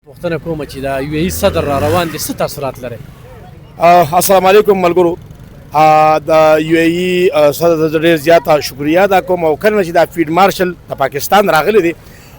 پوښتنه کوم چې دا یو صدر را روان دي څه تاثیرات لري؟ السلام علیکم ملګرو. د یو ای صدر ته ډېر زیاته شکریا ادا کوم او کله چې دا فیلډ مارشل د پاکستان راغلی دی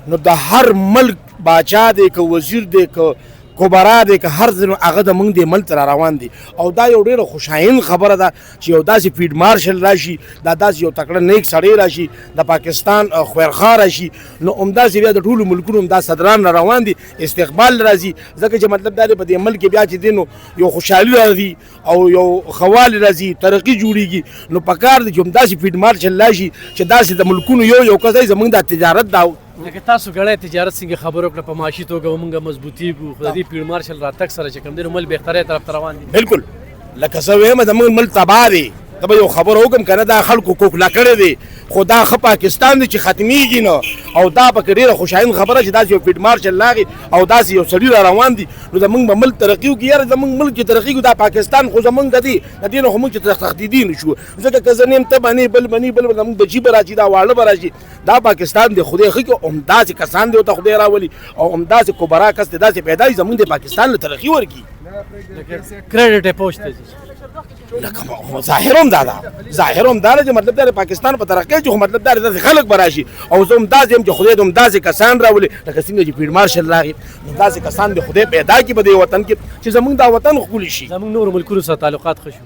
نو د هر ملک باچا دی که وزیر دی که کبرا دی که هر ځای هغه د موږ د ملک ته را روان دي او دا یو ډېره خوشاین خبره ده چې یو داسې فیلډ مارشل راشي دا داسې یو تکړه نیک سړی راشي د پاکستان خویرخوا راشي نو همداسې بیا د ټولو ملکونو همدا صدران را روان دي استقبال راځي ځکه چې مطلب دا دی په دې ملک کې بیا چې دی نو یو خوشحالي راځي او یو خوال راځي ترقي جوړیږي نو پکار دی چې همداسې فیلډ مارشل راشي چې داسې د ملکونو یو کس دی زموږ د تجارت دا لکه تاسو ګړی تجارت څنګه خبرو کړه په معاشي توګه موږ مضبوطیږو خو د دې فیلډ مارشل راتګ سره چې کوم دی نو ملک بهترۍ طرف ته روان دي. بالکل لکه څه وایم زموږ ملک تباه دی. ته به یو خبره وکړم که نه دا خلکو کوکله کړی دی خو دا ښه پاکستان دی چې ختمیږي نه او دا پکې ډېره خوشاین خبره چې داسې یو فیلډ مارشل راغی او داسې یو سړي را روان دي نو زموږ به ملک ترقي وکړي. یاره زموږ ملک چې ترقي وکړي دا پاکستان خو زموږ د دې نه خو موږ چې تهدیدي نه شو ځکه که زه نیم ته به نه بل به نه بل زموږ بچي به راشي دا واړه به راشي دا پاکستان دی خدای ښه کړي همداسې کسان دی ورته خدای راولي او همداسې کبرا کس دی داسې پیدا وي زموږ د پاکستان له ترقي ورکړي. کریډټ یې پوښتې لکه ظاهر هم دا ده چې مطلب دا پاکستان په ترقۍ چې خو مطلب دا داسې خلک به راشي او زه همداسې یم چې خدای د همداسې کسان راولي لکه څنګه چې فیلډ مارشل راغی همداسې کسان د خدای پیدا کړي په دې وطن کې چې زموږ دا وطن ښکلی شي. زموږ نورو ملکونو سره تعلقات ښه شو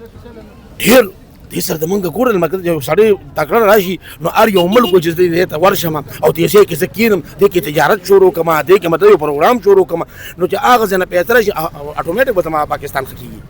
ډېر دې سره زموږ ګورل مطلب یو سړی تکړه راشي نو هر یو ملک چې دې ته ورشم او دې ځای کې زه کښېنم دې کې تجارت شروع کړم دې کې مطلب یو پروګرام شروع کړم نو چې هغه ځای نه پیسې راشي اټومیټک به زما پاکستان ښه کېږي.